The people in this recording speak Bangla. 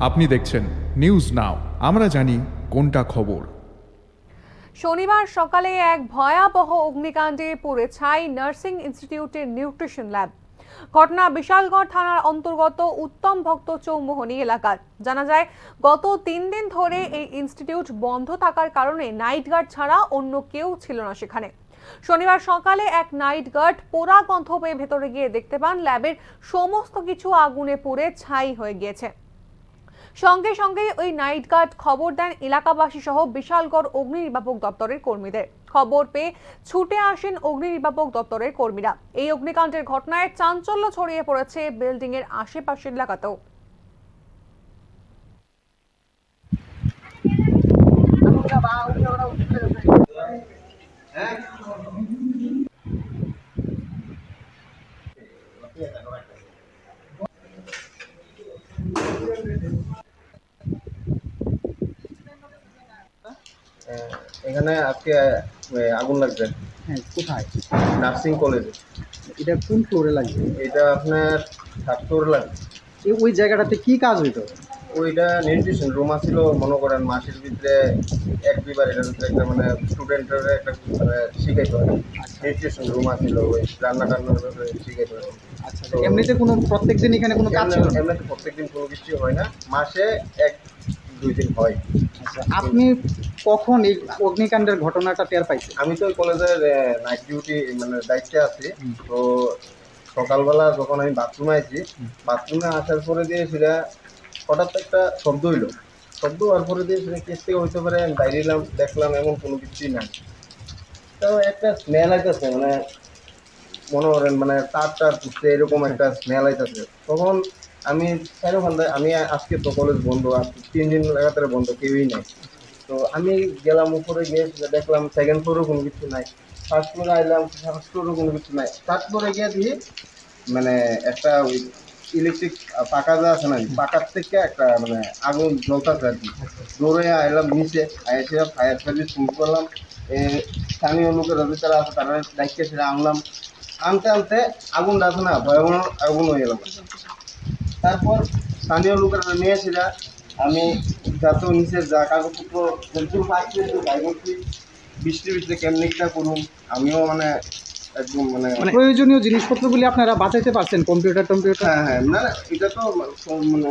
আপনি দেখছেন নিউজ নাও, আমরা জানি কোনটা খবর। শনিবার সকালে এক ভয়াবহ অগ্নিকাণ্ডে পুড়ে ছাই নার্সিং ইনস্টিটিউটের নিউট্রিশন ল্যাব। ঘটনা বিশালগড় থানার অন্তর্গত উত্তম ভক্ত চৌমোহনী এলাকার। জানা যায়, গত 3 দিন ধরে এই ইনস্টিটিউট বন্ধ থাকার কারণে নাইট গার্ড ছাড়া অন্য কেউ ছিল না সেখানে। শনিবার সকালে এক নাইট গার্ড পোড়া গন্ধ পেয়ে ভেতরে গিয়ে দেখতে পান ল্যাবের সমস্ত কিছু আগুনে পুড়ে ছাই হয়ে গিয়েছে। সঙ্গে সঙ্গে ওই নাইট গার্ড খবর দেন এলাকাবাসী সহ বিশালগড় অগ্নি নির্বাপক দপ্তরের কর্মীদের। খবর পেয়ে ছুটে আসেন অগ্নি নির্বাপক দপ্তরের কর্মীরা। এই অগ্নিকাণ্ডের ঘটনায় চাঞ্চল্য ছড়িয়ে পড়েছে বিল্ডিং এর আশেপাশের এলাকাতেও। এখানে আজকে আগুন লাগবে। হ্যাঁ, কোথায়? নার্সিং কলেজে। এটা কোন ফ্লোরে লাগবে? এটা আপনার 7 ফ্লোরে লাগবে। ওই জায়গাটাতে কি কাজ হইতো? ওইটা নিউট্রিশন রুম আছিল, মনে করেন মাসের ভিতরে 1-2 বার এটার ভিতরে একটা মানে স্টুডেন্টের একটা শিখাইতে হয়। নিউট্রিশন রুম আছিল, ওই রান্না টান্নার ব্যাপারে শিখাইতে হয়। আচ্ছা, এমনিতে কোনো প্রত্যেক দিন এখানে কোনো কাজ ছিল না? এমনিতে প্রত্যেকদিন কোনো কিছু হয় না, মাসে 1-2 দিন হয়। আচ্ছা, আপনি কখন এই অগ্নিকাণ্ডের ঘটনাটা টের পাইছেন? আমি তো ওই কলেজের নাইট ডিউটি মানে দায়িত্বে আছি। তো সকালবেলা যখন আমি বাথরুমে আইছি, বাথরুমে আসার পরে দিয়ে সেটা হঠাৎ একটা শব্দ হইলো। শব্দ হওয়ার পরে দিয়ে সেটা কেস থেকে হইতে পারে, আমি বাইরে এলাম, দেখলাম এমন কোনো কিছুই নাই। তো একটা স্মেল আইতেছে, মানে মনে করেন মানে তার পুষতে এরকম একটা স্মেল আইতেছে। তখন আমি আমি আজকে তো কলেজ বন্ধ, আজকে 3 দিন লাগাতার বন্ধ, কেউই নাই। তো আমি গেলাম উপরে, গিয়ে দেখলাম 2nd ফ্লোরেও কোনো কিছু নাই। 1st ফ্লোরে আইলাম, 1st ফ্লোরেও কোনো কিছু নাই। 3rd ফ্লোরে গিয়ে দিয়ে মানে একটা ওই ইলেকট্রিক পাকা যা আছে না, পাকার থেকে একটা মানে আগুন জ্বলতেছে আর কি। দৌড়ে আইলাম নিচে, এসে ফায়ার সার্ভিস ফোন করলাম। স্থানীয় লোকেরা যারা আছে তারা দায়িত্বে সেটা আনলাম। আনতে আনতে আগুনটা আছে না, ভয়াবহ আগুন হয়ে গেল। তারপর স্থানীয় লোকেরা নিয়ে সেটা আমি যাতে নিচে যা কাগজপত্র পাচ্ছি যাই করছি, বৃষ্টি কেমনিকটা করুন, আমিও মানে একদম মানে প্রয়োজনীয় জিনিসপত্রগুলি আপনারা বাঁচাইতে পারছেন? কম্পিউটার? হ্যাঁ, না এটা তো মানে